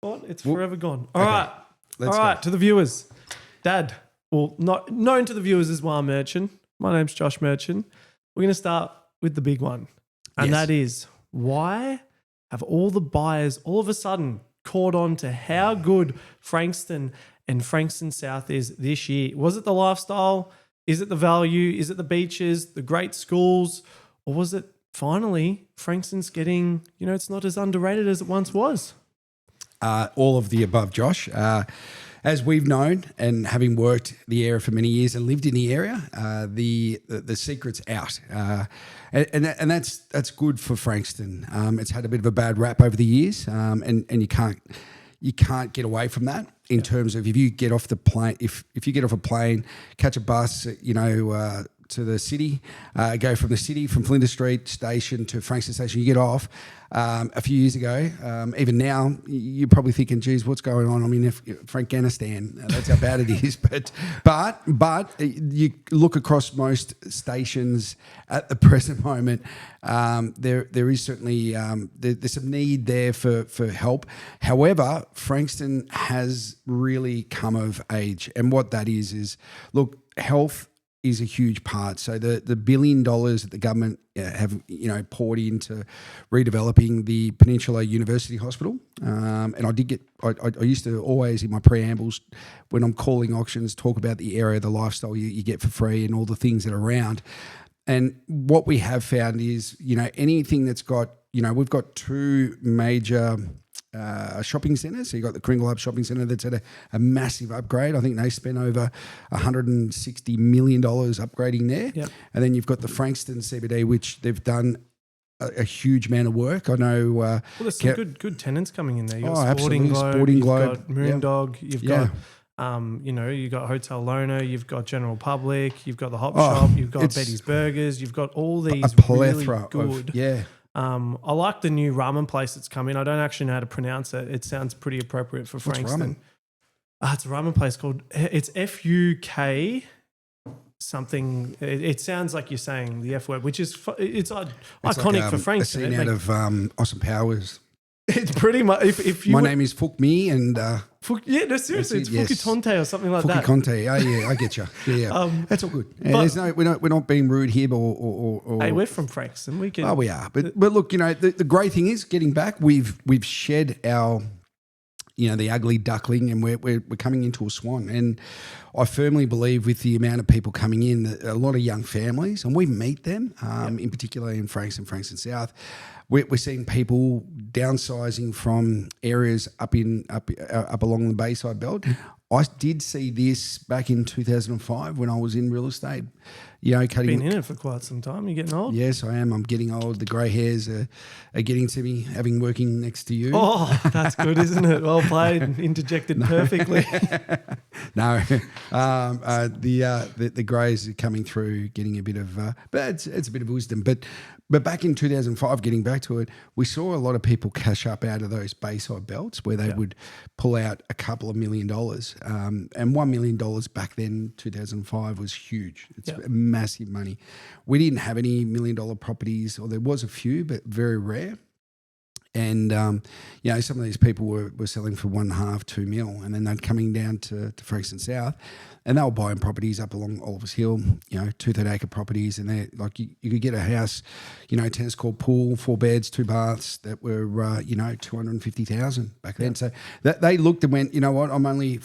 What? It's forever gone. All okay. right. Let's All right, go. to the viewers. Dad, well, not known to the viewers as Wah Merchant. My name's Josh Merchant. We're going to start with the big one. And Yes. that is, why have all the buyers all of a sudden caught on to how good Frankston and Frankston South is this year? Was it the lifestyle? Is it the value? Is it the beaches, the great schools? Or was it finally Frankston's getting, it's not as underrated as it once was? All of the above, Josh. As we've known, and having worked the area for many years and lived in the area, the secret's out, and that's good for Frankston. It's had a bit of a bad rap over the years, and you can't get away from that in terms of if you get off the plane, if you get off a plane, catch a bus, to the city, go from the city, from Flinders Street Station to Frankston Station, you get off. A few years ago, even now, you're probably thinking, geez, what's going on? I mean, if Afghanistan, that's how bad it is. But you look across most stations at the present moment, there is certainly there's some need there for help. However, Frankston has really come of age. And what that is look, health is a huge part. So the $1 billion that the government have poured into redeveloping the Peninsula University Hospital, and I used to always in my preambles when I'm calling auctions talk about the area, the lifestyle you get for free, and all the things that are around. And what we have found is anything that's got we've got two major shopping centres. So you've got the Kringle Hub Shopping Centre that's had a massive upgrade. I think they spent over $160 million upgrading there. Yep. And then you've got the Frankston CBD, which they've done a huge amount of work. I know. Well, there's some good tenants coming in there. You've got absolutely. Sporting Globe, you've got Moondog, you've got you've got Hotel Lona, you've got General Public, you've got the Hop Shop, you've got Betty's Burgers, you've got all these a plethora really good. I like the new ramen place that's come in. I don't actually know how to pronounce it. It sounds pretty appropriate for Frankston. It's a ramen place called, it's FUK something. It sounds like you're saying the F word, which is, it's iconic like, for Frankston. A scene out of Austin Powers. It's pretty much, if you... My name is Fuk Me and... seriously, it's Fukitonte or something like that. Fukitonte, oh yeah, I get you. Yeah. That's all good. Yeah, we're not being rude here, or hey, we're from Frankston. We can. Oh, we are. But look, the great thing is getting back. We've shed our, the ugly duckling, and we're coming into a swan. And I firmly believe with the amount of people coming in, that a lot of young families, and we meet them, in particular in Frankston South. We're seeing people downsizing from areas up along the Bayside Belt. I did see this back in 2005 when I was in real estate. Cutting. Been in it for quite some time. You're getting old. Yes, I am. I'm getting old. The grey hairs are getting to me. Having working next to you. Oh, that's good, isn't it? Well played. Interjected perfectly. No, the greys are coming through, getting a bit of, but it's a bit of wisdom. But back in 2005, getting back to it, we saw a lot of people cash up out of those Bayside belts where they would pull out a couple of $1 million. And $1 million back then, 2005, was huge. It's massive money. We didn't have any $1 million properties, or there was a few, but very rare. And, some of these people were selling for 1.5, 2 mil, and then they're coming down to Frankston South, and they were buying properties up along Oliver's Hill, 2-3 acre properties, and they're like, you could get a house, tennis court, pool, 4 beds, 2 baths that were, $250,000 back then. So they looked and went, you know what, I'm only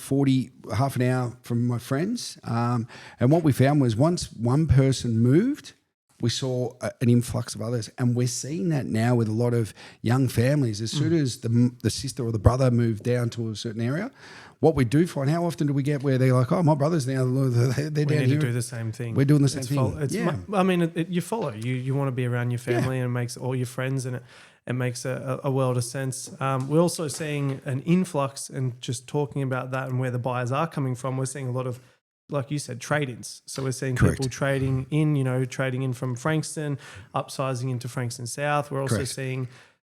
half an hour from my friends. And what we found was once one person moved, we saw an influx of others, and we're seeing that now with a lot of young families. As soon as the sister or the brother moved down to a certain area, what we do find, how often do we get where they're like, oh, my brother's now, they're down here. We need to do the same thing. We're doing the same thing. I mean, you follow. You want to be around your family, and it makes all your friends, and it makes a world of sense. We're also seeing an influx, and just talking about that and where the buyers are coming from, we're seeing a lot of, like you said, trade-ins. So we're seeing people trading in from Frankston, upsizing into Frankston South. We're also seeing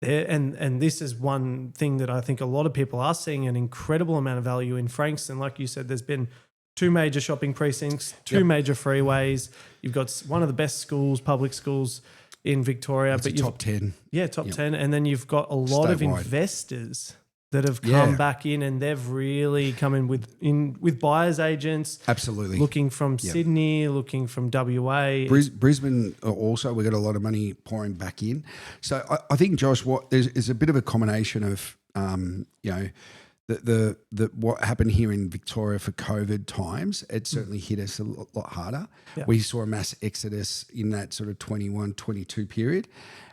there, and this is one thing that I think a lot of people are seeing an incredible amount of value in Frankston. Like you said, there's been 2 major shopping precincts, 2 major freeways. You've got one of the best schools, public schools in Victoria. It's top 10. Yeah, top 10. And then you've got a lot of investors that have come back in, and they've really come in with buyers agents. Absolutely. Looking from Sydney, looking from WA. Brisbane also, we got a lot of money pouring back in. So I think, Josh, there's a bit of a combination of, the what happened here in Victoria for COVID times. It certainly hit us a lot harder. Yeah. We saw a mass exodus in that sort of 21, 22 period.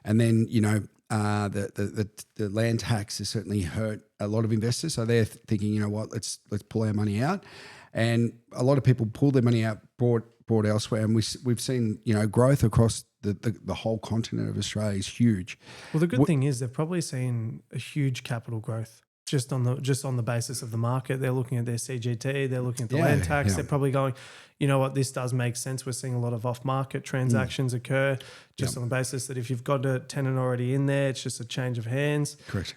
And then, the land tax has certainly hurt a lot of investors. So they're thinking, you know what, let's pull our money out. And a lot of people pulled their money out, brought elsewhere. And we've seen, growth across the whole continent of Australia is huge. Well, the good thing is they've probably seen a huge capital growth just on the basis of the market. They're looking at their CGT, they're looking at the land tax. Yeah. They're probably going, you know what, this does make sense. We're seeing a lot of off-market transactions occur just on the basis that if you've got a tenant already in there, it's just a change of hands. Correct.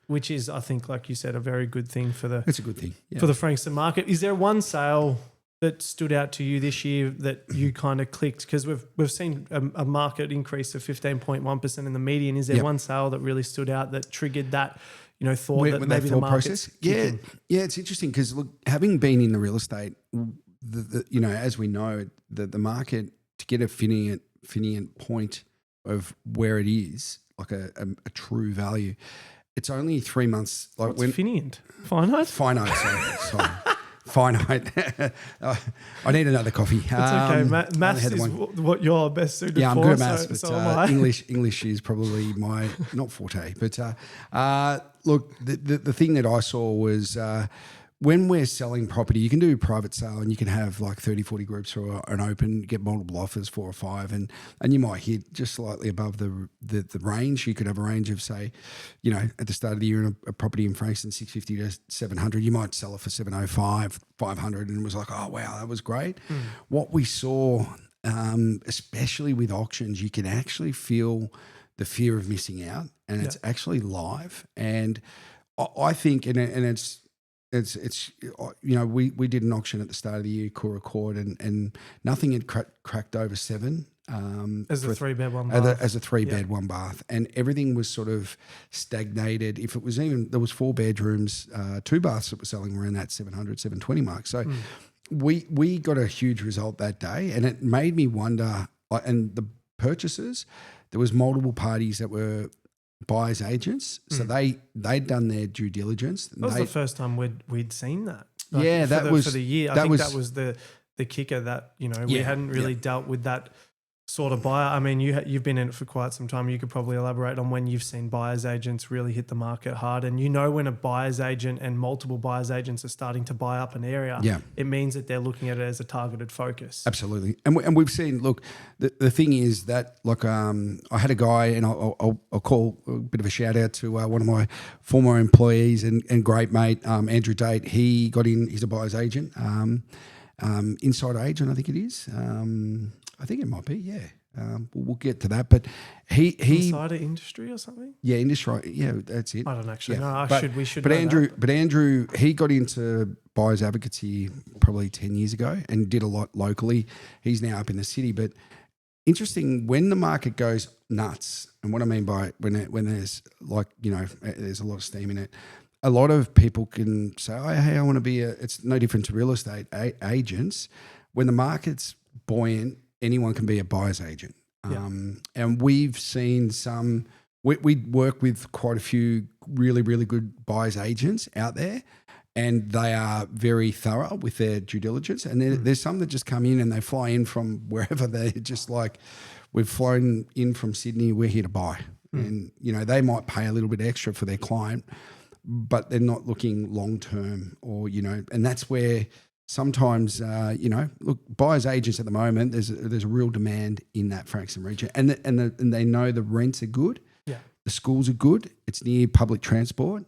Which is, I think, like you said, a very good thing for the. It's a good thing for the Frankston market. Is there one sale that stood out to you this year that you kind of clicked? Because we've seen a market increase of 15.1% in the median. Is there one sale that really stood out that triggered that? Thought that maybe the market's process. Yeah, it's interesting because look, having been in the real estate, as we know, the market to get a finient point of where it is, like a true value, it's only 3 months. Like what's finient? Finite? Finite. Sorry. Finite. I need another coffee. It's okay. Maths is what you're best suited for. Yeah, I'm good at maths, so but English is probably my not forte. But look, the thing that I saw was when we're selling property, you can do a private sale and you can have like 30, 40 groups for an open, get multiple offers, 4 or 5, and you might hit just slightly above the range. You could have a range of, say, at the start of the year in a property in Frankston, 650 to 700. You might sell it for 705, 500, and it was like, oh, wow, that was great. What we saw, especially with auctions, you can actually feel the fear of missing out, and it's actually live. And I think, and it's we did an auction at the start of the year, Core Accord, and nothing had cracked over 7. As a 3-bed, 1 bath. As a 3-bed, 1 bath. And everything was sort of stagnated. If it was there was 4 bedrooms, 2 baths that were selling around that 700, 720 mark. So we got a huge result that day, and it made me wonder, and the purchasers, there was multiple parties that were buyers agents, so they'd done their due diligence. That was the first time we'd seen that. For the year. I think that was the kicker that we hadn't really dealt with that sort of buyer. I mean, you've been in it for quite some time. You could probably elaborate on when you've seen buyers agents really hit the market hard, and when a buyers agent and multiple buyers agents are starting to buy up an area, it means that they're looking at it as a targeted focus. Absolutely, and we've seen. Look, the thing is that I had a guy, and I'll call a bit of a shout out to one of my former employees and great mate, Andrew Date. He got in. He's a buyers agent, inside agent, I think it is. I think it might be, yeah. We'll get to that, but he insider industry or something. Yeah, industry. Yeah, that's it. I don't actually know. We should. But Andrew, he got into buyers advocacy probably 10 years ago and did a lot locally. He's now up in the city. But interesting, when the market goes nuts, and what I mean by when there's there's a lot of steam in it. A lot of people can say, "Oh, hey, I want to be It's no different to real estate agents. When the market's buoyant, anyone can be a buyer's agent. And we've seen we work with quite a few really, really good buyer's agents out there, and they are very thorough with their due diligence. And there's some that just come in and they fly in from wherever. They're just like, we've flown in from Sydney, we're here to buy. And, they might pay a little bit extra for their client, but they're not looking long-term and that's where sometimes, look, buyers agents at the moment, there's a real demand in that Frankston region, and they know the rents are good, the schools are good, it's near public transport,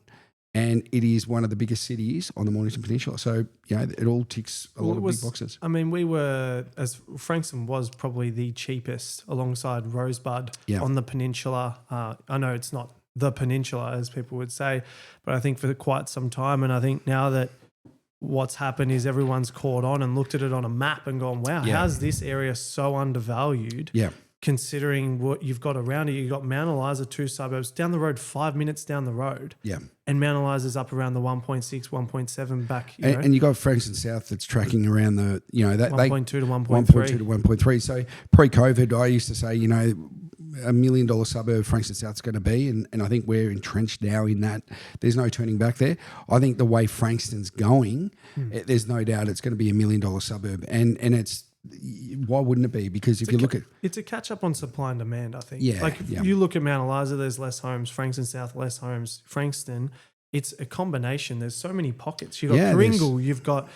and it is one of the biggest cities on the Mornington Peninsula. So it all ticks a lot of big boxes. I mean, Frankston was probably the cheapest alongside Rosebud on the peninsula. I know it's not the peninsula as people would say, but I think for quite some time, and I think now that what's happened is everyone's caught on and looked at it on a map and gone, wow, how's this area so undervalued considering what you've got around it. You've got Mount Eliza, 2 suburbs down the road, 5 minutes down the road. Yeah. And Mount Eliza's up around the 1.6, 1.7 back. And you got Frankston South that's tracking around the, that 1.2 to 1.3. 1.2 to 1.3. So pre-COVID, I used to say, $1 million suburb Frankston South's going to be, and I think we're entrenched now in that. There's no turning back there. I think the way Frankston's going, there's no doubt it's going to be $1 million suburb, and it's, why wouldn't it be? Because if you look at, it's a catch up on supply and demand, I think. Yeah, like if you look at Mount Eliza, there's less homes. Frankston South, less homes. Frankston, it's a combination. There's so many pockets. You've got Pringle, you've got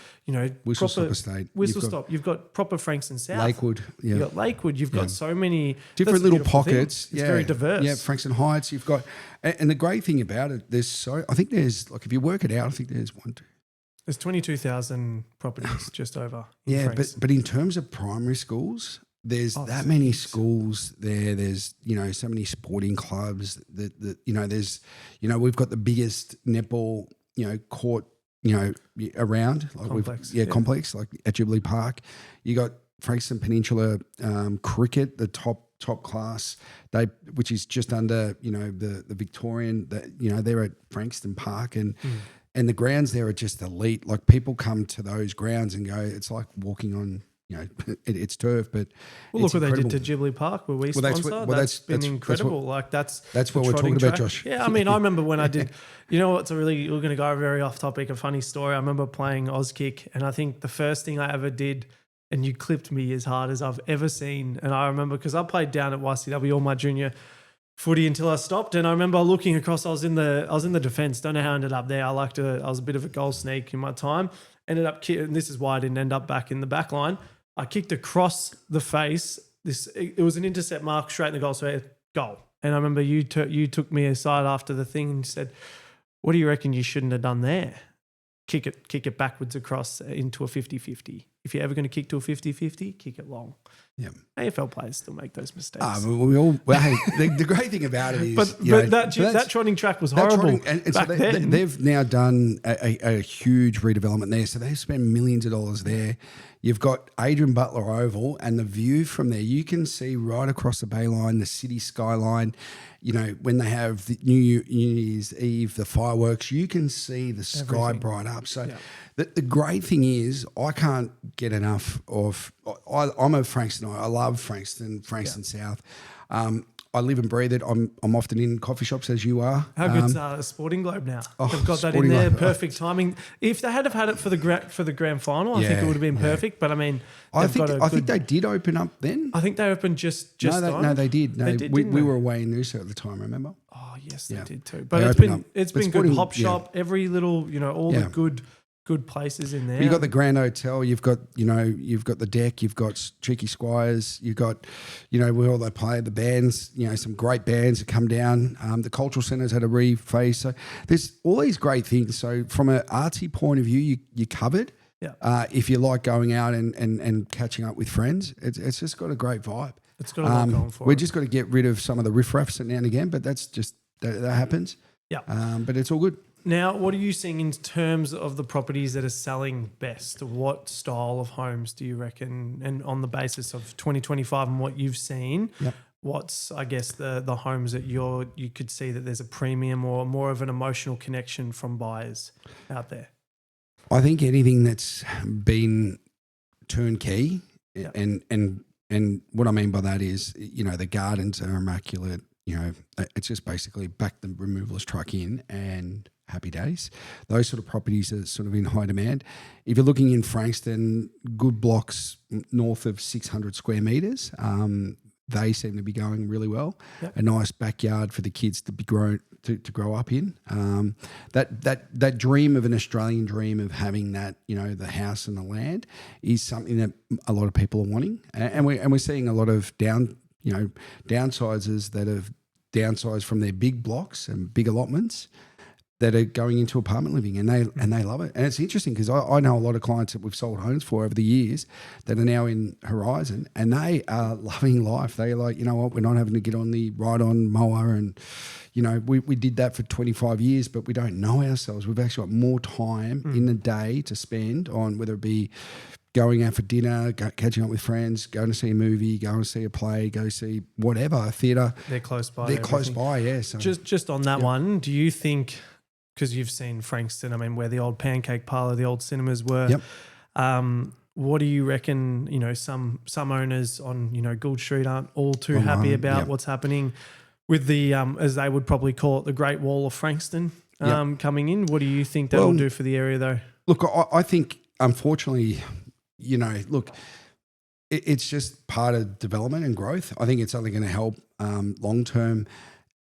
Whistle Stop Estate, Whistle Stop. You've got proper Frankston South, Lakewood. Yeah, you've got Lakewood. You've got so many different little pockets. It's very diverse. Yeah, Frankston Heights. You've got, and the great thing about it, I think there's, like, if you work it out, I think there's There's 22,000 properties just over. Yeah, but in terms of primary schools, there's that many schools there. There's so many sporting clubs that there's we've got the biggest netball court around, like complex. Complex, like at Jubilee Park. You got Frankston Peninsula cricket, the top class, which is just under the Victorian. They're at Frankston Park and the grounds there are just elite. Like, people come to those grounds and go, it's like walking on, it's turf, but look what they did to Jubilee Park where we sponsor. That's been incredible. That's what we're talking about, Josh. Yeah, I mean, I remember when I did, what's we're going to go very off topic, a funny story. I remember playing Auskick, and I think the first thing I ever did, and you clipped me as hard as I've ever seen. And I remember, because I played down at YCW all my junior footy until I stopped, and I remember looking across. I was in the defence. Don't know how I ended up there. I was a bit of a goal sneak in my time. Ended up, and this is why I didn't end up back in the back line. I kicked across the face. It was an intercept mark straight in the goal square. Goal. And I remember you took me aside after the thing and said, "What do you reckon you shouldn't have done there? Kick it backwards across into a 50-50. If you're ever going to kick to a 50-50, kick it long." Yeah. AFL players still make those mistakes. The great thing about it is, that trotting track was horrible. They've now done a huge redevelopment there, so they've spent millions of dollars there. You've got Adrian Butler Oval, and the view from there, you can see right across the Bayline, the city skyline. When they have the New Year's Eve, the fireworks, you can see the sky bright up. So the great thing is, I can't get enough of. I'm a Frankston. I love Frankston South. I live and breathe it. I'm often in coffee shops, as you are. How good's Sporting Globe now? They've got that in there. Perfect timing. If they had had it for the grand final, I think it would have been perfect. But I mean, I think they did open up then. I think they opened just no, they did. No, they did, we were away in Noosa at the time. Remember? Oh yes, they did too. But it's been good. Hop shop, every little all the good places in there. You've got the Grand Hotel, you've got the deck, you've got Cheeky Squires, you've got where all they play, the bands, some great bands that come down. The cultural centre's had a reface. So there's all these great things. So from an artsy point of view, you're covered. Yeah. If you like going out and catching up with friends, it's just got a great vibe. It's got a lot going for it. We've just got to get rid of some of the riffraffs now and again, but that's just that happens. Yeah. But it's all good. Now, what are you seeing in terms of the properties that are selling best? What style of homes do you reckon? And on the basis of 2025 and what you've seen, what's, I guess, the homes that you could see that there's a premium or more of an emotional connection from buyers out there? I think anything that's been turnkey, and what I mean by that is, the gardens are immaculate. It's just basically back the removalist truck in and happy days. Those sort of properties are sort of in high demand. If you're looking in Frankston, good blocks north of 600 square metres, they seem to be going really well. Yep. A nice backyard for the kids to be to grow up in. That dream of an Australian dream of having that, the house and the land is something that a lot of people are wanting, and we're seeing a lot of downsizers that have downsized from their big blocks and big allotments that are going into apartment living, and they love it. And it's interesting because I know a lot of clients that we've sold homes for over the years that are now in Horizon, and they are loving life. They're like, what, we're not having to get on the ride-on mower, and we did that for 25 years, but we don't know ourselves. We've actually got more time in the day to spend on, whether it be going out for dinner, catching up with friends, going to see a movie, going to see a play, go see whatever, theatre. They're close by. They're close by, yeah. So. Just on that one, do you think, because you've seen Frankston, I mean, where the old pancake parlour, the old cinemas were, what do you reckon, some owners on, Gould Street aren't all too happy about what's happening with the, as they would probably call it, the Great Wall of Frankston coming in? What do you think that will do for the area though? Look, I think, unfortunately, it's just part of development and growth. I think it's only going to help long term.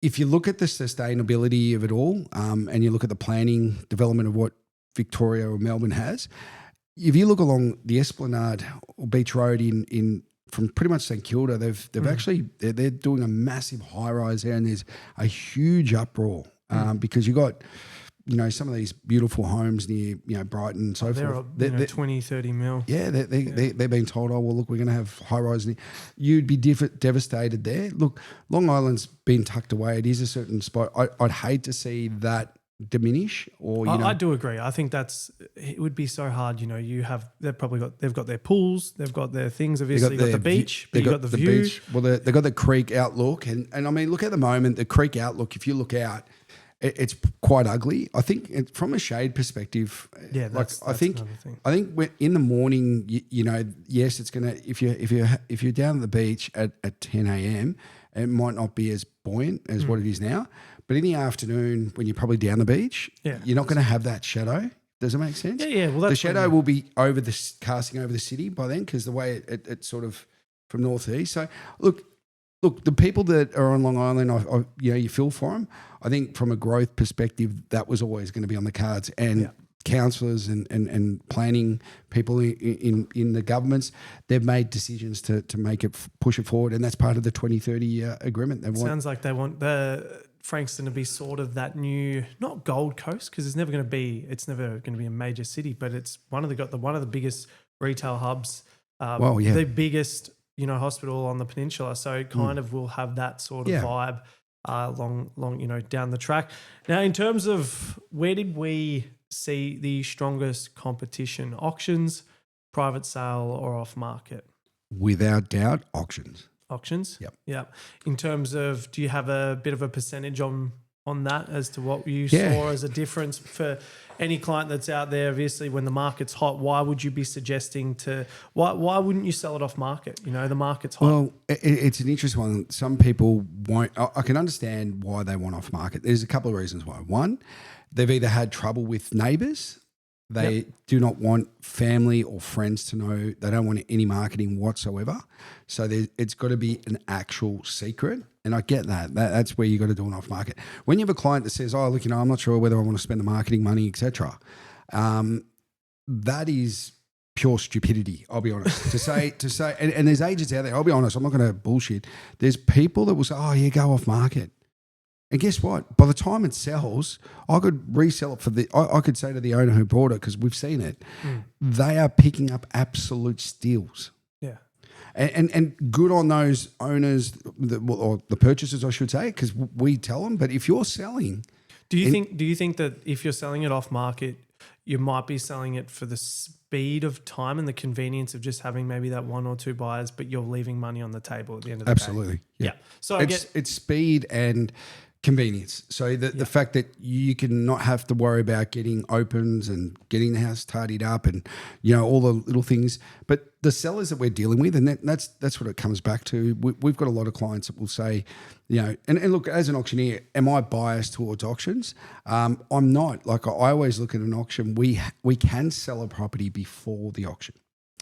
If you look at the sustainability of it all and you look at the planning development of what Victoria or Melbourne has, if you look along the Esplanade or Beach Road in from pretty much St Kilda, they've actually they're doing a massive high rise there, and there's a huge uproar because you got some of these beautiful homes near Brighton and so forth. They're 20, 30 mil. Yeah, they're being told, oh well, look, we're going to have high rise. You'd be devastated there. Look, Long Island's been tucked away. It is a certain spot. I'd hate to see that diminish, or I do agree. I think it would be so hard. They've got their pools, they've got their things. Obviously, you've got the beach, but you've got the view. Beach. Well, they've got the creek outlook, and I mean, look at the moment, the creek outlook. If you look out, it's quite ugly. I think from a shade perspective, that's I think in the morning, yes, it's gonna. If you're down at the beach at 10 a.m., it might not be as buoyant as what it is now. But in the afternoon, when you're probably down the beach, you're not going to have that shadow. Does it make sense? Yeah. Well, the shadow will be casting over the city by then, because the way it's sort of from north to east. So look, the people that are on Long Island, you feel for them. I think from a growth perspective, that was always going to be on the cards. And councillors and planning people in the governments, they've made decisions to make it push it forward, and that's part of the 2030 agreement. Sounds like they want the Frankston to be sort of that new, not Gold Coast, because it's never going to be a major city, but it's one of the biggest retail hubs, the biggest hospital on the peninsula, so it kind of will have that sort of vibe long down the track. Now, in terms of where did we see the strongest competition? Auctions, private sale, or off market? Without doubt, auctions. Auctions? Yep. In terms of, do you have a bit of a percentage on that as to what you saw as a difference for any client that's out there? Obviously, when the market's hot, why would you be suggesting why wouldn't you sell it off market? The market's hot. Well, it's an interesting one. Some people won't. I can understand why they want off market. There's a couple of reasons why. One, they've either had trouble with neighbours. They do not want family or friends to know. They don't want any marketing whatsoever. So it's got to be an actual secret. And I get that. That's where you got to do an off market. When you have a client that says, oh, look, I'm not sure whether I want to spend the marketing money, etc. That is pure stupidity, I'll be honest. to say, and there's agents out there, I'll be honest, I'm not going to bullshit. There's people that will say, oh, yeah, go off market. And guess what? By the time it sells, I could resell it I could say to the owner who bought it, because we've seen it, they are picking up absolute steals. Yeah. And good on those owners, or the purchasers, I should say, because we tell them. But if you're selling, do you think that if you're selling it off market, you might be selling it for the speed of time and the convenience of just having maybe that one or two buyers, but you're leaving money on the table at the end of the day? Absolutely. Yeah. So it's speed and convenience. So the fact that you can not have to worry about getting opens and getting the house tidied up and all the little things, but the sellers that we're dealing with, and that's what it comes back to. We've got a lot of clients that will say, and look, as an auctioneer, am I biased towards auctions? I'm not. Like, I always look at an auction. We can sell a property before the auction.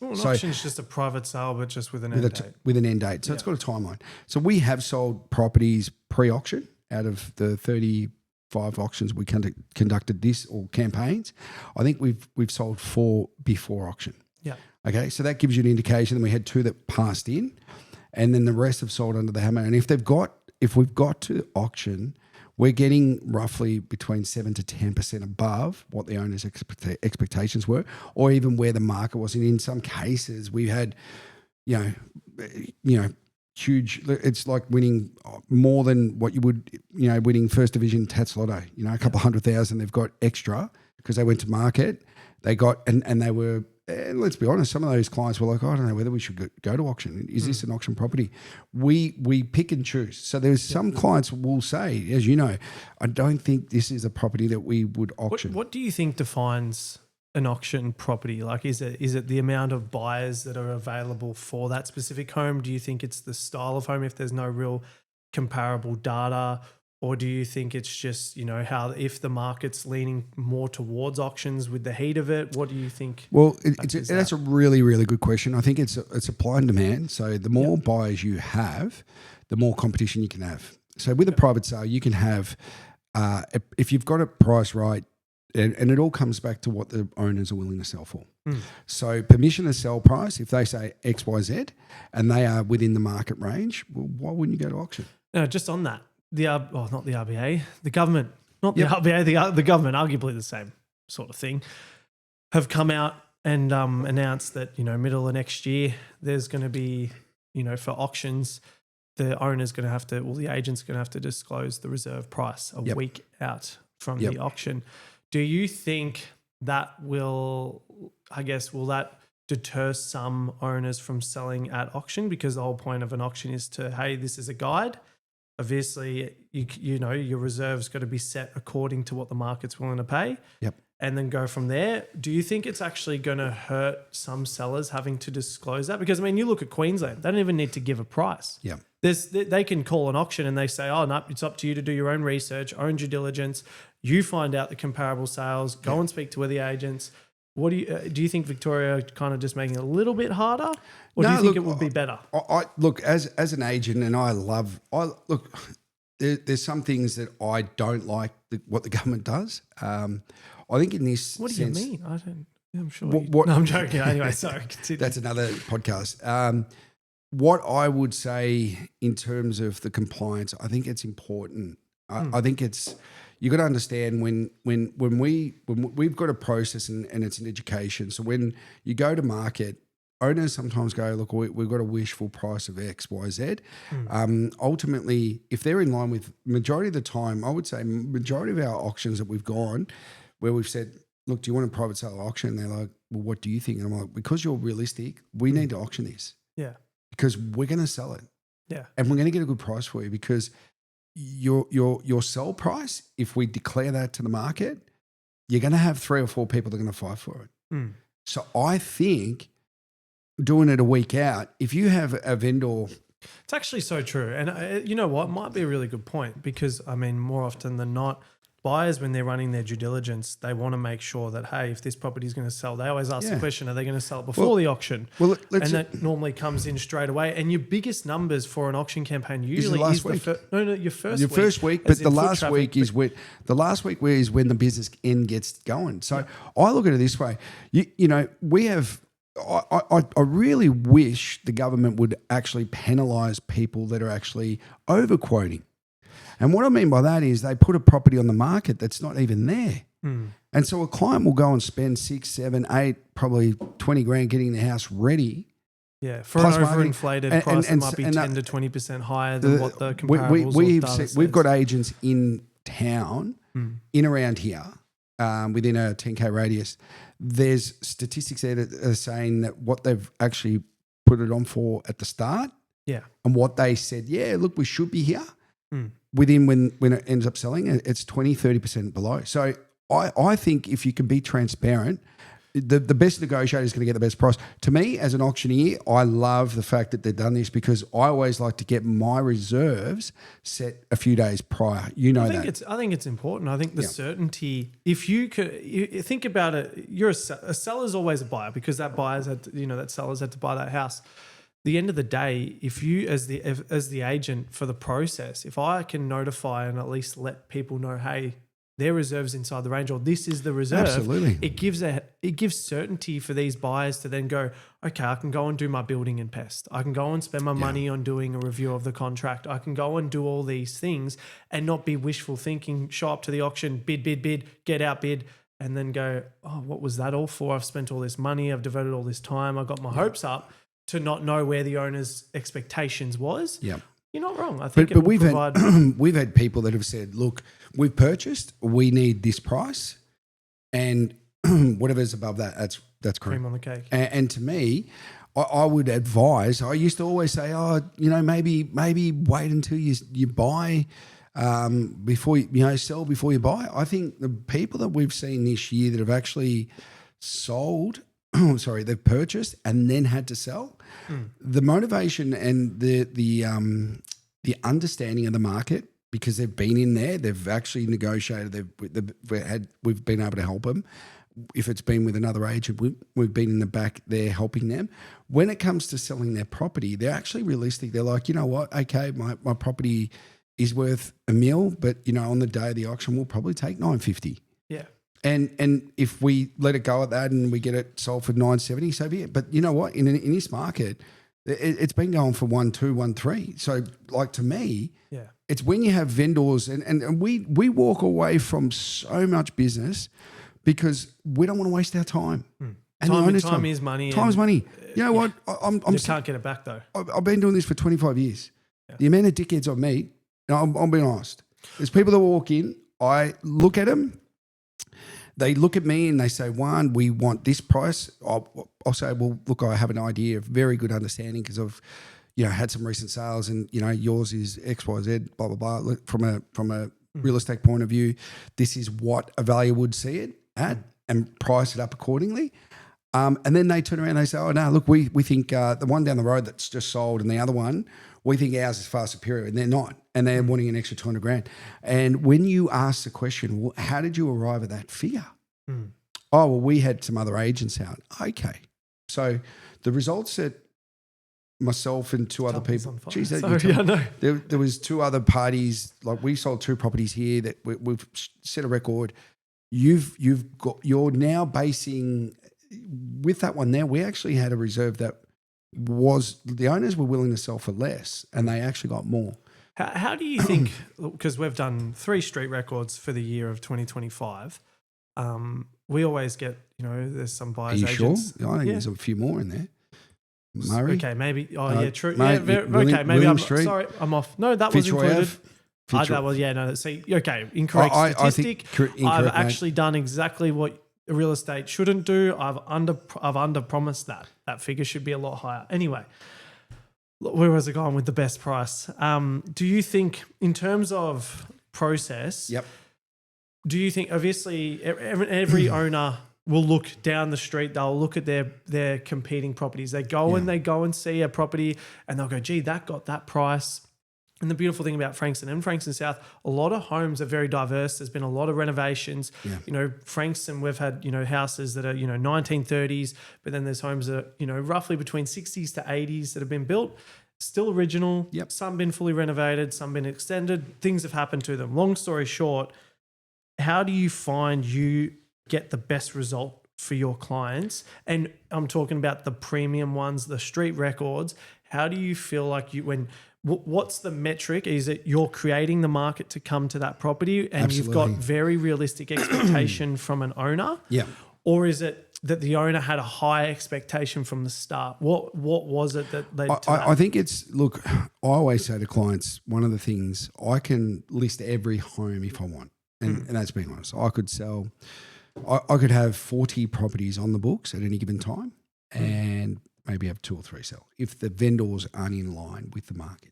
Well, an auction is just a private sale, but just with an end date. With an end date. So it's got a timeline. So we have sold properties pre-auction. Out of the 35 auctions we conducted campaigns, I think we've sold 4 before auction. Yeah. Okay, so that gives you an indication. Then we had 2 that passed in, and then the rest have sold under the hammer. And if we've got to auction, we're getting roughly between 7 to 10% above what the owner's expectations were, or even where the market was. And in some cases, we had, huge. It's like winning more than what you would, winning first division Tats Lotto. A couple 100,000 they've got extra because they went to market. They got and they were and let's be honest, some of those clients were like, I don't know whether we should go to auction. Is this an auction property? We pick and choose. So there's some clients will say, as you know, I don't think this is a property that we would auction. What do you think defines an auction property? Like, is it the amount of buyers that are available for that specific home? Do you think it's the style of home if there's no real comparable data? Or do you think it's just, how if the market's leaning more towards auctions with the heat of it? What do you think? Well, that's a really, really good question. I think it's supply and demand. So the more buyers you have, the more competition you can have. So with a private sale, you can have, if you've got it priced right, and it all comes back to what the owners are willing to sell for. So permission to sell price, if they say X, Y, Z, and they are within the market range, well, why wouldn't you go to auction? No, just on that. Not the RBA, the government, not the RBA, the government, arguably the same sort of thing, have come out and announced that, middle of next year, there's going to be, for auctions, the owner's going to have to, the agent's going to have to disclose the reserve price a week out from the auction. Do you think that will that deter some owners from selling at auction? Because the whole point of an auction is to, hey, this is a guide. Obviously, your reserve's got to be set according to what the market's willing to pay. Yep. And then go from there. Do you think it's actually going to hurt some sellers having to disclose that? Because, you look at Queensland. They don't even need to give a price. Yeah. They can call an auction and they say, oh, no, it's up to you to do your own research, own due diligence. You find out the comparable sales. Go and speak to the agents. What do you think Victoria kind of just making it a little bit harder, or do you think it would be better? I look, as an agent, and there's some things that I don't like what the government does. I think in this What do sense, you mean? I don't. I'm sure. No, I'm joking. Anyway, sorry. Continue. That's another podcast. What I would say in terms of the compliance, I think it's important. I think it's. You got to understand when we've got a process and it's an education. So when you go to market, owners sometimes go, look, we've got a wishful price of X, Y, Z. Ultimately, if they're in line with majority of the time, I would say majority of our auctions that we've gone, where we've said, look, do you want a private sale auction? And they're like, well, what do you think? And I'm like, because you're realistic, we need to auction this. Yeah. Because we're going to sell it. Yeah. And we're going to get a good price for you because your sell price, if we declare that to the market, you're going to have 3 or 4 people that are going to fight for it. So I think doing it a week out, if you have a vendor... It's actually so true. And you know what? Might be a really good point because, more often than not, buyers, when they're running their due diligence, they want to make sure that, hey, if this property is going to sell, they always ask the question, are they going to sell it before the auction? Well, and that normally comes in straight away. And your biggest numbers for an auction campaign usually is your first week. But the last week is when the business end gets going. So I look at it this way. We have. I really wish the government would actually penalise people that are actually overquoting. And what I mean by that is they put a property on the market that's not even there. And so a client will go and spend 6, 7, 8, probably 20 grand getting the house ready. Yeah, for an overinflated price that might be 10 to 20% higher than what the comparables we've got agents in town, in around here, within a 10K radius. There's statistics there that are saying that what they've actually put it on for at the start and what they said, look, we should be here. Within when it ends up selling, it's 20, 30% below. So I think if you can be transparent, the best negotiator is going to get the best price. To me, as an auctioneer, I love the fact that they've done this because I always like to get my reserves set a few days prior. I think it's important. I think the certainty, if you think about it, a seller's always a buyer because that seller's had to buy that house. The end of the day, if you as the agent for the process, if I can notify and at least let people know, hey, their reserve's inside the range or this is the reserve, absolutely, it gives certainty for these buyers to then go, okay, I can go and do my building and pest. I can go and spend my money on doing a review of the contract. I can go and do all these things and not be wishful thinking, show up to the auction, bid, get outbid, and then go, oh, what was that all for? I've spent all this money. I've devoted all this time. I got my hopes up to not know where the owner's expectations was. Yeah. You're not wrong. I think but we've had people that have said, look, we've purchased, we need this price. And whatever's above that, that's correct. Cream on the cake. And to me, I would advise. I used to always say, maybe wait until you buy before sell before you buy. I think the people that we've seen this year that have actually sold, they've purchased and then had to sell. The motivation and the understanding of the market, because they've been in there, they've actually negotiated. We've been able to help them. If it's been with another agent, we've been in the back there helping them. When it comes to selling their property, they're actually realistic. They're like, you know what? Okay, my property is worth $1 million, but on the day of the auction, we'll probably take $950. Yeah. And if we let it go at that and we get it sold for $970, so be it. But you know what? In this market, it's been going for 1.2, 1.3. So like to me, yeah, it's when you have vendors and we walk away from so much business because we don't want to waste our time. And time is money. Time is money. You know what? You can't get it back though. I've been doing this for 25 years. Yeah. The amount of dickheads I meet, I'm being honest. There's people that walk in, I look at them, they look at me and they say, Juan, we want this price. I'll say, well, look, I have an idea of very good understanding because I've, had some recent sales and, yours is X, Y, Z, blah, blah, blah. Look, from a real estate point of view, this is what a value would see it at and price it up accordingly. And then they turn around and they say, oh, no, look, we think the one down the road that's just sold and the other one, we think ours is far superior, and they're not. And they're wanting an extra $200,000. And when you ask the question, well, how did you arrive at that figure? Oh, well, we had some other agents out. Okay. So the results that myself and two other people, there was two other parties, like we sold 2 properties here that we've set a record. You're now basing with that one there. We actually had a reserve that was the owners were willing to sell for less, and they actually got more. How do you think? Because we've done 3 street records for the year of 2025. We always get, there's some buyers agents. Sure? I think there's a few more in there. Murray. Okay, maybe. Oh, yeah, true. Okay, maybe I'm sorry. I'm off. No, that was included. That was incorrect statistic. I've actually done exactly what real estate shouldn't do. I've under promised that figure should be a lot higher. Anyway, where was it going with the best price? Do you think in terms of process? Yep. Do you think obviously every owner will look down the street, they'll look at their competing properties. They go and see a property and they'll go, gee, that got that price. And the beautiful thing about Frankston and Frankston South, a lot of homes are very diverse. There's been a lot of renovations. Yeah. Frankston, we've had, houses that are, 1930s, but then there's homes that are, roughly between 60s to 80s that have been built, still original. Yep. Some been fully renovated, some been extended. Things have happened to them. Long story short, how do you find you get the best result for your clients? And I'm talking about the premium ones, the street records. How do you feel like what's the metric? Is it you're creating the market to come to that property and You've got very realistic expectation from an owner? Yeah. Or is it that the owner had a high expectation from the start? What was it that led to that? I think look, I always say to clients, one of the things, I can list every home if I want. And that's being honest. I could have 40 properties on the books at any given time and maybe have 2 or 3 sell if the vendors aren't in line with the market.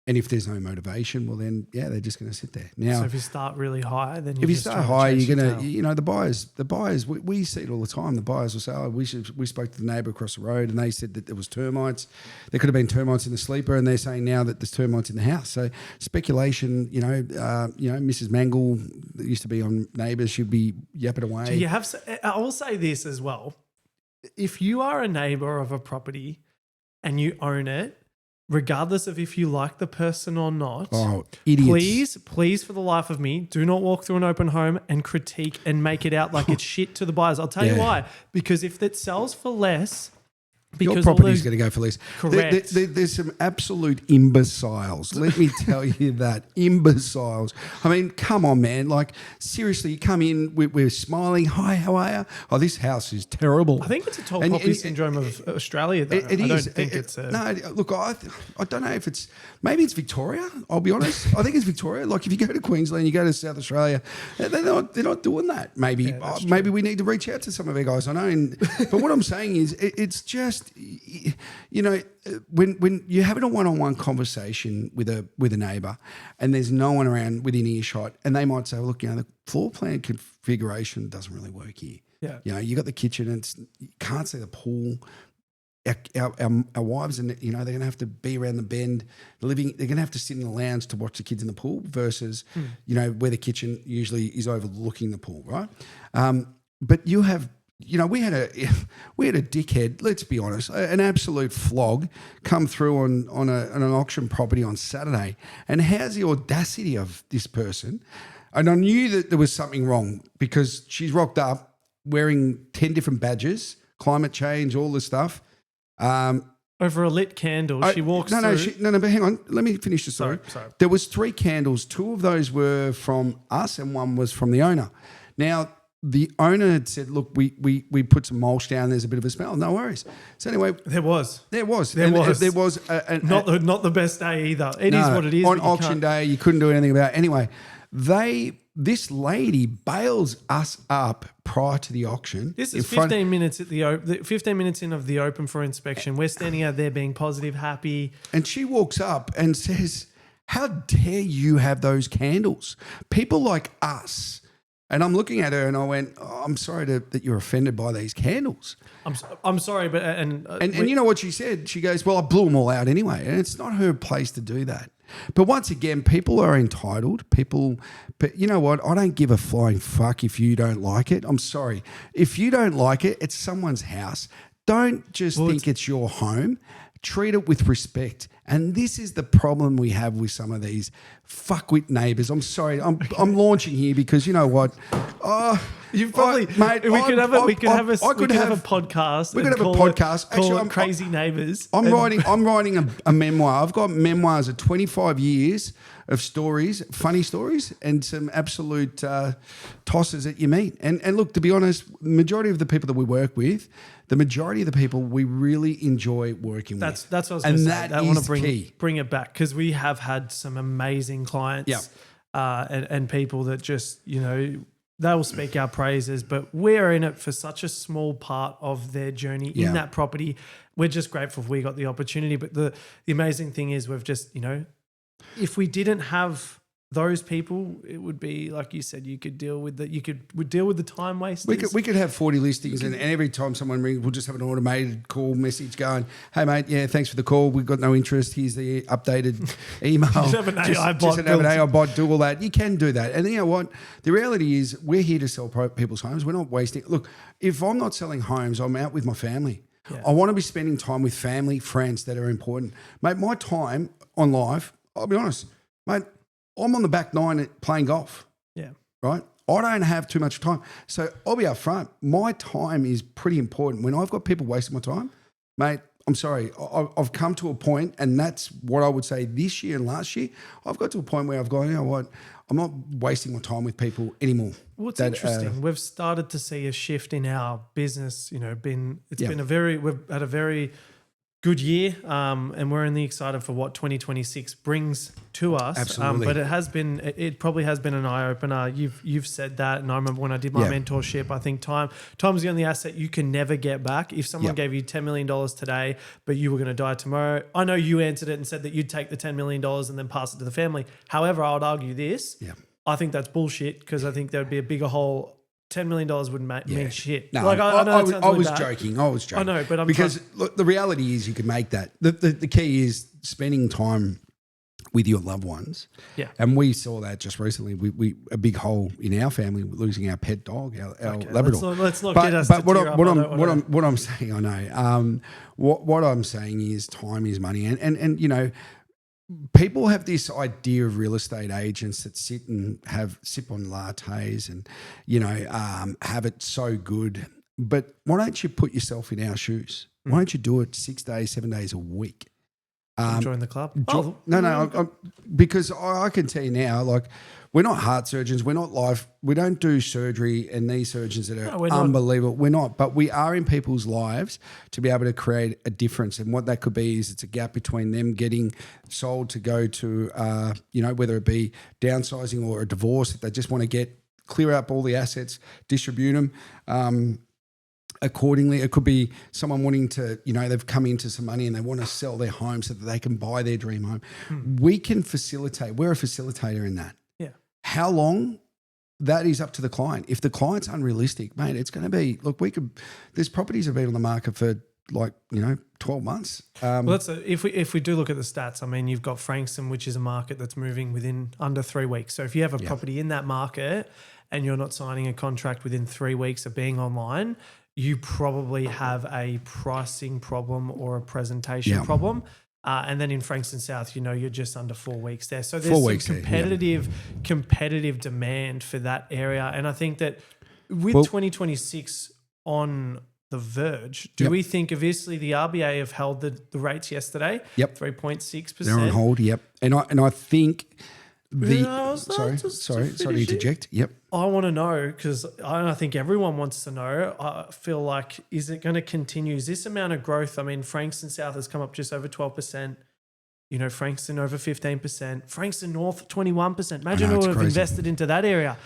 And if there's no motivation, well then, they're just going to sit there. Now, so if you start really high, then if you start high, you're going to, the buyers, we see it all the time. The buyers will say, oh, we spoke to the neighbour across the road and they said that there was termites. There could have been termites in the sleeper and they're saying now that there's termites in the house. So speculation, Mrs. Mangle that used to be on Neighbours should be yapping away. So I will say this as well. If you are a neighbour of a property and you own it, regardless of if you like the person or not, idiots. please, for the life of me, do not walk through an open home and critique and make it out like it's shit to the buyers. I'll tell you why. Because if it sells for less Your Because all property's those- going to go for less. Correct. There's some absolute imbeciles. Let me tell you that. Imbeciles. I mean, come on, man. Like, seriously, you come in, we're smiling. Hi, how are you? Oh, this house is terrible. I think it's a tall And- poppy and- syndrome of Australia, though. It I is. don't think it's a... No, look, I don't know if it's... Maybe it's Victoria, I'll be honest. I think it's Victoria. Like, if you go to Queensland, you go to South Australia, they're not doing that. Maybe maybe we need to reach out to some of our guys. I know. But what I'm saying is it's just, you know, when you're having a one-on-one conversation with a neighbour and there's no one around within earshot, and they might say, well, look, you know, the floor plan configuration doesn't really work here. Yeah. You know, you got the kitchen and you can't see the pool. Our wives, and you know, they're going to have to be around the bend, they're going to have to sit in the lounge to watch the kids in the pool versus, you know, where the kitchen usually is overlooking the pool, right? But you have, you know, we had a dickhead, let's be honest, an absolute flog come through on an auction property on Saturday. And how's the audacity of this person? And I knew that there was something wrong because she's rocked up wearing 10 different badges, climate change, all this stuff. Over a lit candle, she walks through... No, but hang on. Let me finish the story. Sorry. There was 3 candles. 2 of those were from us and 1 was from the owner. Now, the owner had said, look, we put some mulch down. There's a bit of a smell. No worries. So anyway... There was. Not the best day either. It is what it is. On auction day, you couldn't do anything about it. Anyway, this lady bails us up prior to the auction. This is 15 minutes at the 15 minutes in of the open for inspection. We're standing out there being positive, happy. And she walks up and says, how dare you have those candles? People like us. And I'm looking at her and I went, oh, I'm sorry that you're offended by these candles. I'm sorry, but... And you know what she said? She goes, well, I blew them all out anyway. And it's not her place to do that. But once again, people are entitled. But you know what? I don't give a flying fuck if you don't like it. I'm sorry. If you don't like it, it's someone's house. Don't just think it's your home. Treat it with respect. And this is the problem we have with some of these fuckwit neighbours. I'm sorry. I'm launching here because you know what? You've probably, mate. We could have a podcast. We could have a podcast. Actually, I'm crazy neighbours. I'm writing a memoir. I've got memoirs of 25 years of stories, funny stories, and some absolute tosses that you meet. And look, to be honest, majority of the people that we work with, the majority of the people we really enjoy working with. That's what I was going to say. I want to bring it back because we have had some amazing clients and people that just, you know, they will speak our praises, but we're in it for such a small part of their journey in that property. We're just grateful we got the opportunity. But the amazing thing is we've just, you know, if we didn't have those people, it would be like you said. You could deal with the time wasters. We could have 40 listings, and every time someone rings, we'll just have an automated call message going, "Hey mate, yeah, thanks for the call. We've got no interest. Here's the updated email." Just have an AI bot. Have an AI bot do all that. You can do that, and you know what? The reality is, we're here to sell people's homes. We're not wasting. Look, if I'm not selling homes, I'm out with my family. Yeah. I want to be spending time with family, friends that are important, mate. My time on live, I'll be honest, mate. I'm on the back 9 playing golf. Yeah. Right? I don't have too much time. So I'll be up front. My time is pretty important. When I've got people wasting my time, mate, I'm sorry. I've come to a point, and that's what I would say this year and last year, I've got to a point where I've gone, you know what, I'm not wasting my time with people anymore. Well, it's interesting. We've started to see a shift in our business. You know, we've had a very good year, and we're only excited for what 2026 brings to us. Absolutely. But it probably has been an eye opener. You've said that, and I remember when I did my mentorship, I think time's the only asset you can never get back. If someone gave you $10 million today, but you were going to die tomorrow, I know you answered it and said that you'd take the $10 million and then pass it to the family. However, I would argue this. Yeah. I think that's bullshit because I think there would be a bigger hole. $10 million wouldn't mean shit. No, I was joking. I know, but look, the reality is you can make that. The key is spending time with your loved ones. Yeah. And we saw that just recently. We a big hole in our family losing our pet dog, our Labrador. Let's not get us to what I'm saying, I know. What I'm saying is time is money, and you know. People have this idea of real estate agents that sit on lattes and, you know, have it so good. But why don't you put yourself in our shoes? Why don't you do it 6 days, 7 days a week? Join the club. Because I can tell you now, like, we're not heart surgeons, we don't do surgery, and these surgeons that are unbelievable. We're not, but we are in people's lives to be able to create a difference. And what that could be is it's a gap between them getting sold to go to, whether it be downsizing or a divorce, if they just want to clear up all the assets, distribute them. Accordingly, it could be someone wanting to, they've come into some money and they want to sell their home so that they can buy their dream home. We can facilitate. We're a facilitator in that. Yeah. How long? That is up to the client. If the client's unrealistic, mate, it's going to be, there's properties have been on the market for 12 months. If we do look at the stats, I mean, you've got Frankston, which is a market that's moving within under 3 weeks. So if you have a property in that market and you're not signing a contract within 3 weeks of being online, you probably have a pricing problem or a presentation problem. And then in Frankston South, you're just under 4 weeks there. So there's some competitive demand for that area. And I think that with 2026 on the verge, do we think, obviously the RBA have held the rates yesterday? 3.6%. They're on hold, And I think sorry to interject. I want to know, because I think everyone wants to know. I feel like, is it going to continue? Is this amount of growth? I mean, Frankston South has come up just over 12%. Frankston over 15%. Frankston North 21%. Imagine who have invested into that area.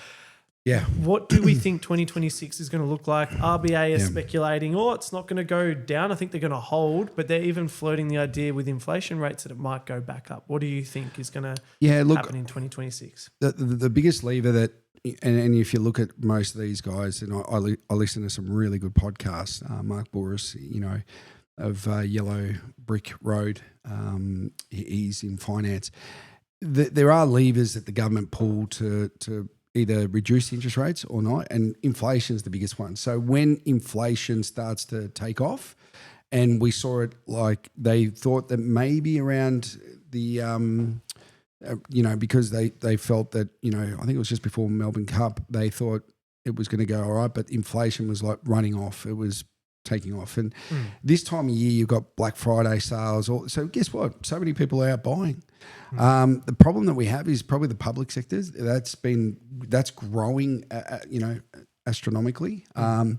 Yeah. What do we think 2026 is going to look like? RBA is speculating, it's not going to go down. I think they're going to hold, but they're even floating the idea with inflation rates that it might go back up. What do you think is going to happen in 2026? The biggest lever that, and if you look at most of these guys, and I listen to some really good podcasts, Mark Boris, of Yellow Brick Road, he's in finance. There are levers that the government pull to either reduce interest rates or not, and inflation is the biggest one. So when inflation starts to take off, and we saw it, like they thought that maybe around the, because they felt that, I think it was just before Melbourne Cup, they thought it was going to go all right, but inflation was like running off. It was taking off. And this time of year, you've got Black Friday sales. So guess what? So many people are out buying. The problem that we have is probably the public sectors. That's growing, astronomically. And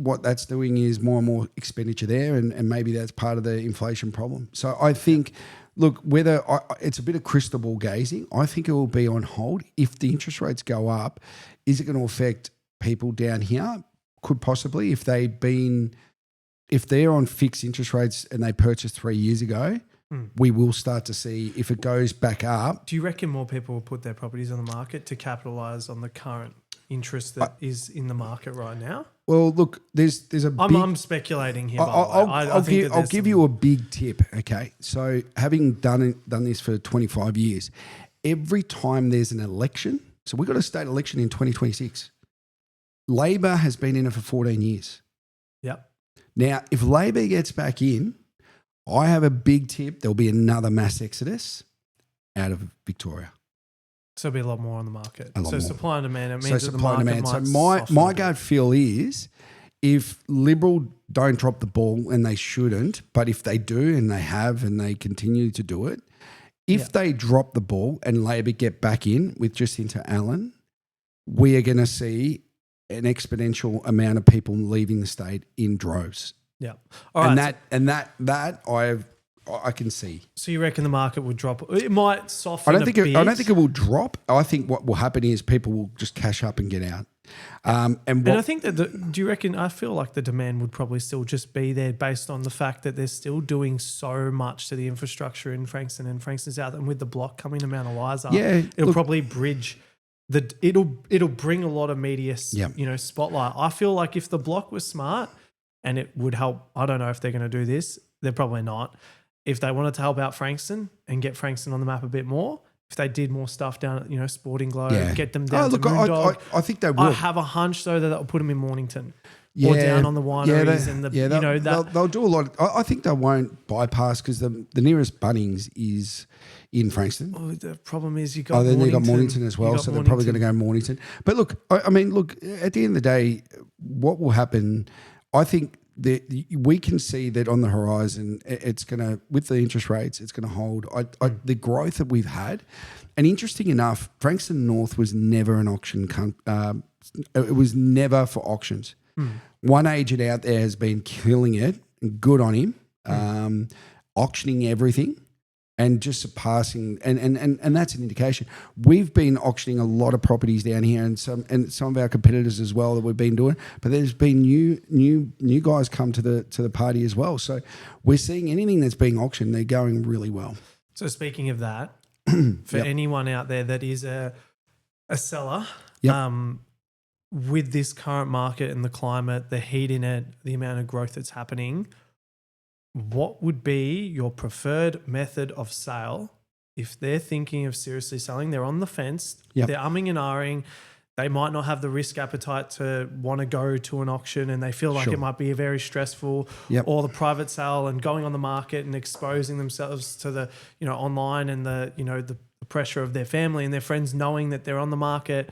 what that's doing is more and more expenditure there, and maybe that's part of the inflation problem. So I think, look, it's a bit of crystal ball gazing. I think it will be on hold. If the interest rates go up, is it going to affect people down here? Could possibly, if they're on fixed interest rates and they purchased 3 years ago, we will start to see if it goes back up. Do you reckon more people will put their properties on the market to capitalise on the current interest that is in the market right now? Well, look, there's a big... I'm speculating here. I'll give you a big tip, okay? So having done this for 25 years, every time there's an election, so we've got a state election in 2026, Labor has been in it for 14 years. Yep. Now, if Labor gets back in, I have a big tip. There'll be another mass exodus out of Victoria. So there'll be a lot more on the market. So supply and demand. It means that supply the and market demand. So my gut feel is, if Liberal don't drop the ball, and they shouldn't, but if they do and they have and they continue to do it, if they drop the ball and Labor get back in with Jacinta Allen, we are going to see an exponential amount of people leaving the state in droves. Yeah. That I can see. So you reckon the market would drop? It might soften I don't think it will drop. I think what will happen is people will just cash up and get out. And I think that do you reckon? I feel like the demand would probably still just be there based on the fact that they're still doing so much to the infrastructure in Frankston and Frankston South, and with the block coming to Mount Eliza, it'll probably bridge. It'll bring a lot of media, spotlight. I feel like if the block was smart, and it would help. I don't know if they're going to do this. They're probably not. If they wanted to help out Frankston and get Frankston on the map a bit more, if they did more stuff down at, Sporting Globe, get them down to Moondog. I think they will. I have a hunch though that will put them in Mornington. Or down on the wineries they'll do a lot. I think they won't bypass, because the nearest Bunnings is in Frankston. Oh, the problem is you got then you got Mornington as well, so they're probably going to go Mornington. But look, at the end of the day, what will happen, I think that we can see that on the horizon, it's going to, with the interest rates, it's going to hold. The growth that we've had, and interesting enough, Frankston North was never an auction. It was never for auctions. One agent out there has been killing it. Good on him, auctioning everything. And just surpassing, and that's an indication. We've been auctioning a lot of properties down here, and some of our competitors as well that we've been doing. But there's been new guys come to the party as well. So we're seeing anything that's being auctioned, they're going really well. So speaking of that, for anyone out there that is a seller, with this current market and the climate, the heat in it, the amount of growth that's happening, what would be your preferred method of sale if they're thinking of seriously selling? They're on the fence, they're umming and ahhing, they might not have the risk appetite to want to go to an auction, and they feel like it might be a very stressful, or the private sale and going on the market and exposing themselves to the, online and the pressure of their family and their friends knowing that they're on the market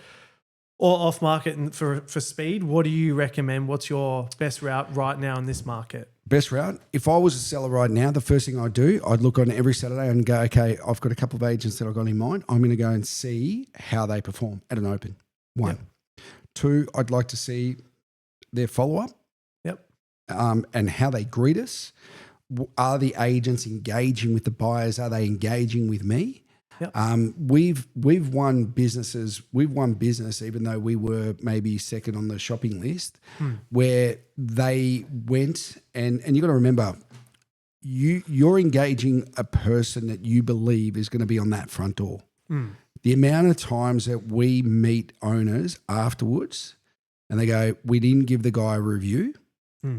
or off market and for speed. What do you recommend? What's your best route right now in this market? Best route? If I was a seller right now, the first thing I'd do, I'd look on every Saturday and go, okay, I've got a couple of agents that I've got in mind. I'm going to go and see how they perform at an open. One. Two, I'd like to see their follow-up. And how they greet us. Are the agents engaging with the buyers? Are they engaging with me? We've won businesses. We've won business, even though we were maybe second on the shopping list, where they went and you got to remember, you're engaging a person that you believe is going to be on that front door. The amount of times that we meet owners afterwards, and they go, "We didn't give the guy a review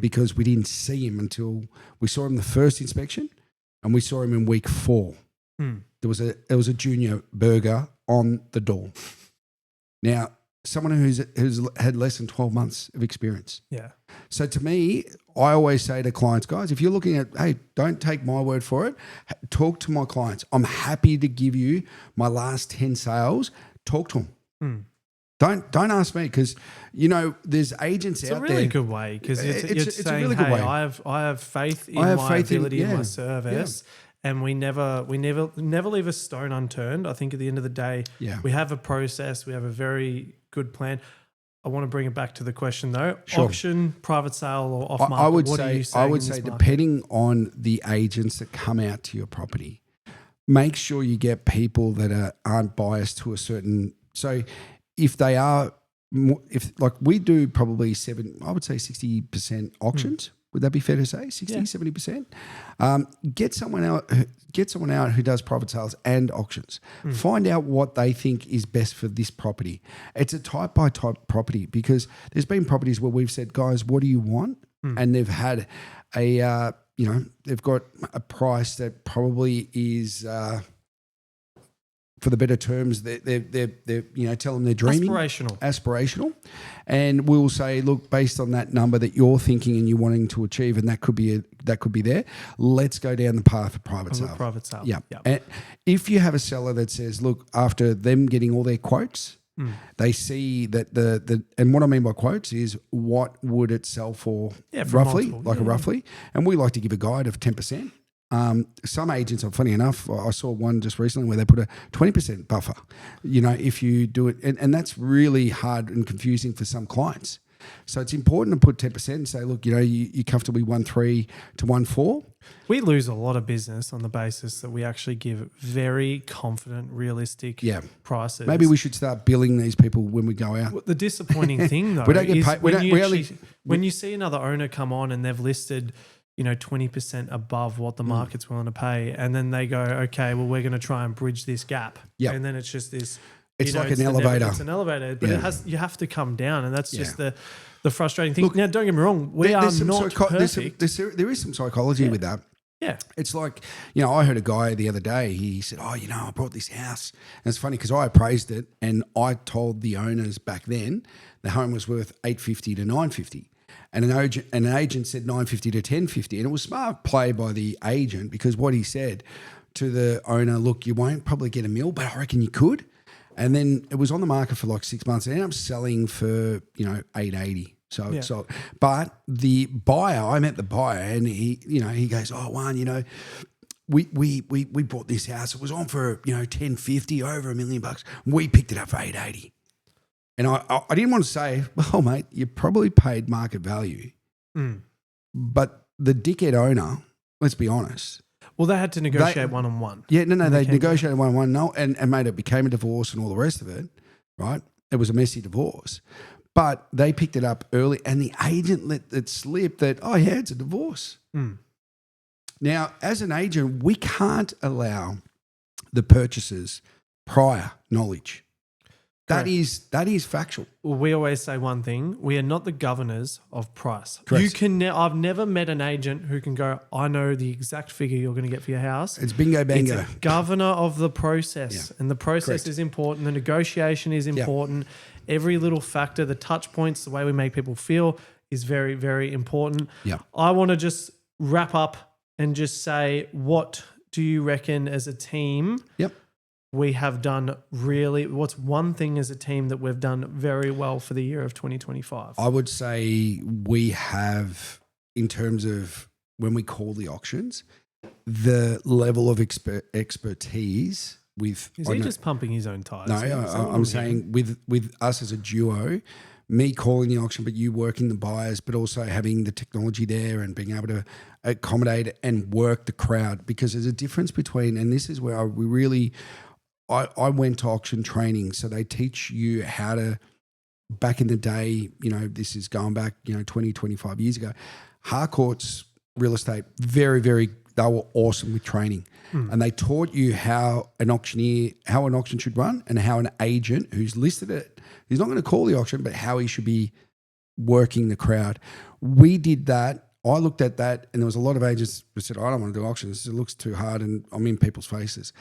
because we didn't see him until we saw him the first inspection, and we saw him in week 4." There was a junior burger on the door. Now, someone who's had less than 12 months of experience. So to me, I always say to clients, guys, if you're looking at, hey, don't take my word for it. Talk to my clients. I'm happy to give you my last 10 sales. Talk to them. Don't ask me, because there's agents out there. It's a really good way, because it's saying, a really good way. I have faith in my ability and my service. And we never leave a stone unturned. I think at the end of the day, we have a process. We have a very good plan. I want to bring it back to the question though: auction, private sale, or off market. I would say, depending on the agents that come out to your property, make sure you get people that aren't biased to a certain. So, if they are, if like we do probably 60% auctions. Would that be fair to say? 60, 70%? Get someone out who does private sales and auctions. Find out what they think is best for this property. It's a type by type property, because there's been properties where we've said, guys, what do you want? And they've had they've got a price that probably is for the better terms, they're tell them they're dreaming. Aspirational. And we'll say, look, based on that number that you're thinking and you're wanting to achieve, and that could be there, let's go down the path of private sale. Yeah. And if you have a seller that says, look, after them getting all their quotes, they see that and what I mean by quotes is what would it sell for roughly, roughly. And we like to give a guide of 10%. Some agents are, funny enough, I saw one just recently where they put a 20% buffer, if you do it. And that's really hard and confusing for some clients. So it's important to put 10% and say, look, you comfortably 1.3 to 1.4. We lose a lot of business on the basis that we actually give very confident, realistic prices. Maybe we should start billing these people when we go out. Well, the disappointing thing though, we don't get paid. When you see another owner come on and they've listed 20% above what the market's willing to pay. And then they go, okay, well, we're going to try and bridge this gap. And then it's just this. It's like an elevator. It's an elevator, but you have to come down. And that's just the frustrating thing. Look, now, don't get me wrong. We are not perfect. There is some psychology with that. Yeah. It's like, I heard a guy the other day, he said, I bought this house. And it's funny because I appraised it and I told the owners back then the home was worth $850 to $950. And an agent said 950 to 1050, and it was smart play by the agent, because what he said to the owner, look, you won't probably get a mil, but I reckon you could. And then it was on the market for like 6 months. It ended up selling for 880. So, but the buyer, I met the buyer, and he goes, "Oh, Juan, we bought this house. It was on for, 1050, over $1 million. We picked it up for 880." And I didn't want to say, "Well, mate, you probably paid market value." But the dickhead owner, let's be honest. Well, they had to negotiate one-on-one. Yeah, no, they negotiated one-on-one, and mate, it became a divorce and all the rest of it, right? It was a messy divorce. But they picked it up early, and the agent let it slip that, oh, yeah, it's a divorce. Now, as an agent, we can't allow the purchasers prior knowledge. That is factual. Well, we always say one thing: we are not the governors of price. Correct. You can. I've never met an agent who can go, "I know the exact figure you're going to get for your house." It's bingo bango. It's a governor of the process, and the process is important. The negotiation is important. Every little factor, the touch points, the way we make people feel is very, very important. Yeah. I want to just wrap up and just say, what do you reckon as a team? We have done what's one thing as a team that we've done very well for the year of 2025? I would say we have, in terms of when we call the auctions, the level of expertise with... Is he just pumping his own tires? No, I'm saying with us as a duo, me calling the auction, but you working the buyers, but also having the technology there and being able to accommodate and work the crowd, because there's a difference between, and this is where I went to auction training, so they teach you how to, back in the day, this is going back, 20, 25 years ago, Harcourt's real estate, very, very, they were awesome with training. And they taught you how an auction should run, and how an agent who's listed it, he's not going to call the auction, but how he should be working the crowd. We did that. I looked at that, and there was a lot of agents who said, I don't want to do auctions. It looks too hard, and I'm in people's faces.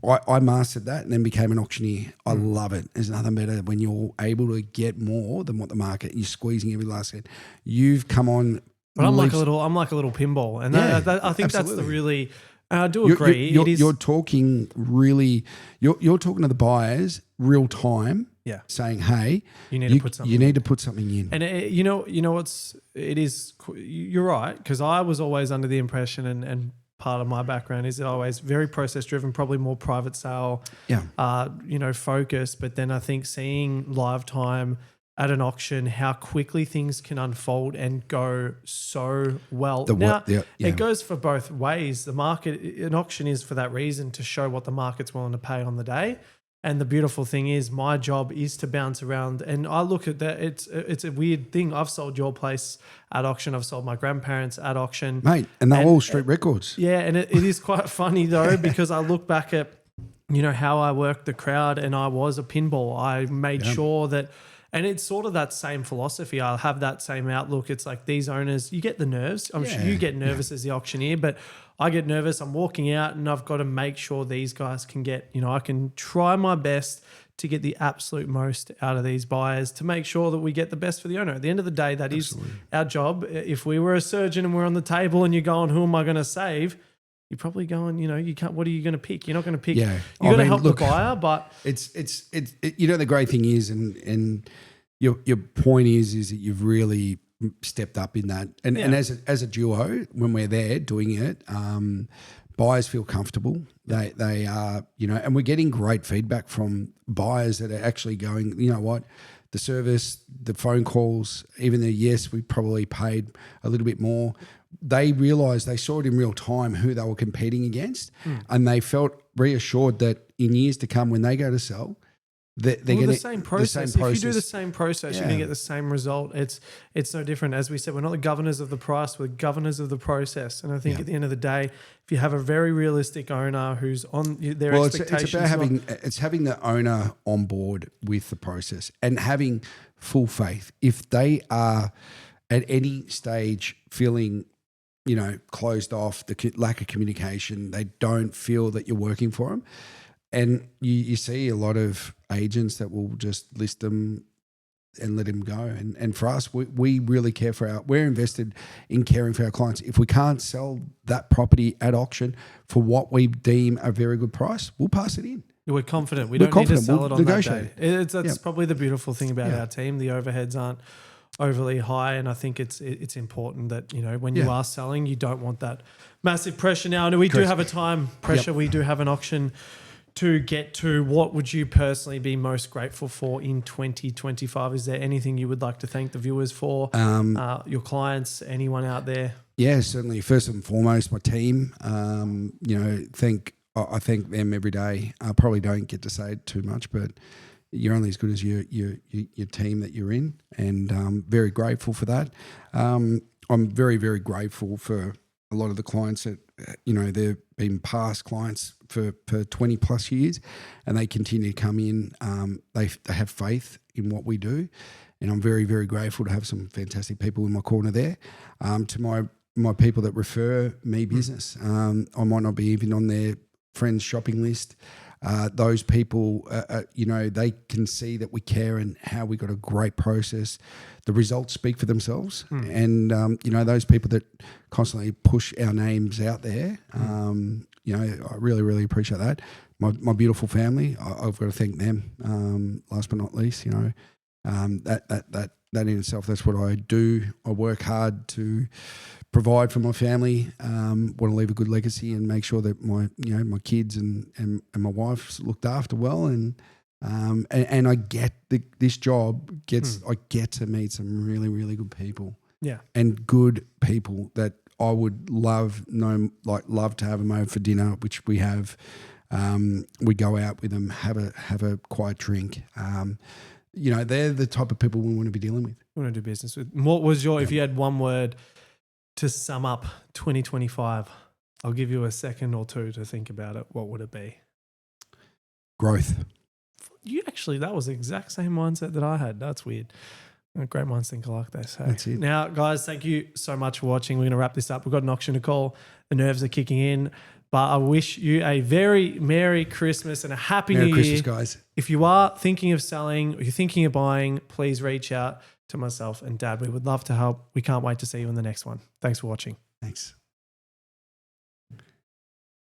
I mastered that and then became an auctioneer. I love it. There's nothing better when you're able to get more than what the market, you're squeezing every last cent. You've come on. But I'm like a little pinball. And that, I think absolutely. That's the really, and I do agree. You're talking really, you're talking to the buyers real time. Yeah. Saying, hey, you need to put something in. And you're right. Because I was always under the impression, and part of my background is always very process driven, probably more private sale, focused. But then I think seeing live time at an auction, how quickly things can unfold and go so well. It goes for both ways. The market, an auction is for that reason, to show what the market's willing to pay on the day. And the beautiful thing is, my job is to bounce around. And I look at that. It's a weird thing. I've sold your place at auction. I've sold my grandparents at auction. Mate, and they're all street records. Yeah, and it is quite funny, though, because I look back at, how I worked the crowd, and I was a pinball. I made sure that, and it's sort of that same philosophy. I have that same outlook. It's like these owners, you get the nerves. I'm sure you get nervous as the auctioneer, but I get nervous. I'm walking out and I've got to make sure these guys can get, I can try my best to get the absolute most out of these buyers to make sure that we get the best for the owner. At the end of the day, that is our job. If we were a surgeon and we're on the table and you're going, who am I going to save? You're probably going, you can't, what are you going to pick? You're not going to pick, you're going to help the buyer, but it's the great thing is, and your point is that you've really stepped up in that. And as a duo, when we're there doing it, buyers feel comfortable. They are, and we're getting great feedback from buyers that are actually going, you know what, the service, the phone calls, even though, yes, we probably paid a little bit more, they realised, they saw it in real time who they were competing against, and they felt reassured that in years to come when they go to sell, they're going the same process. If you do the same process, you're going to get the same result. It's no different. As we said, we're not the governors of the price, we're governors of the process. And I think at the end of the day, if you have a very realistic owner who's on their expectations. It's having the owner on board with the process and having full faith. If they are at any stage feeling, closed off, the lack of communication, they don't feel that you're working for them. And you see a lot of agents that will just list them and let them go. And for us, we really care we're invested in caring for our clients. If we can't sell that property at auction for what we deem a very good price, we'll pass it in. We're confident. We don't need to sell it on that day. That's probably the beautiful thing about our team. The overheads aren't overly high. And I think it's important that, when you are selling, you don't want that massive pressure now. And we do have a time pressure. Yep. We do have an auction to get to. What would you personally be most grateful for in 2025? Is there anything you would like to thank the viewers for, your clients, anyone out there? Yeah, certainly. First and foremost, my team. I thank them every day. I probably don't get to say it too much, but you're only as good as your team that you're in, and very grateful for that. I'm very, very grateful for a lot of the clients that, they've been past clients for 20 plus years, and they continue to come in. They have faith in what we do, and I'm very, very grateful to have some fantastic people in my corner there. To my people that refer me business, I might not be even on their friends shopping list. Those people, they can see that we care and how we got a great process. The results speak for themselves. And, those people that constantly push our names out there, I really, really appreciate that. My beautiful family, I've got to thank them. Last but not least, that in itself, that's what I do. I work hard to provide for my family, want to leave a good legacy and make sure that my kids and my wife's looked after well. And I get this job I get to meet some really, really good people. Yeah. And good people that I would love to have them over for dinner, which we have. We go out with them, have a quiet drink. They're the type of people we want to be dealing with. We want to do business with. What was if you had one word to sum up 2025, I'll give you a second or two to think about it. What would it be? Growth. That was the exact same mindset that I had. That's weird. Great minds think alike, they say. That's it. Now, guys, thank you so much for watching. We're going to wrap this up. We've got an auction to call. The nerves are kicking in. But I wish you a very Merry Christmas and a Happy New Year. Merry Christmas, guys. If you are thinking of selling or you're thinking of buying, please reach out to myself and Dad. We would love to help. We can't wait to see you in the next one. Thanks for watching. Thanks.